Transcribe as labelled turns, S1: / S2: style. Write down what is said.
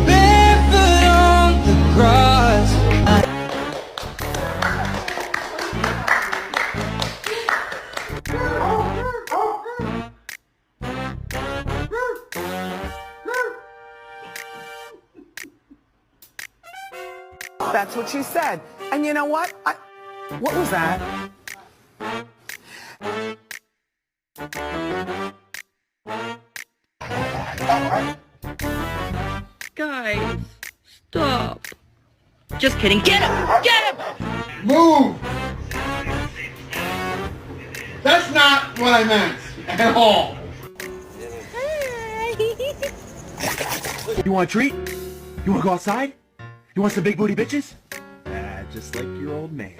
S1: Barefoot on the grass.
S2: That's what she said. And you know what? What was that?
S3: Guys, stop. Just kidding. Get him! Get him!
S4: Move! That's not what I meant at all.
S5: You want a treat? You want to go outside? You want some big booty bitches? Just like your old man.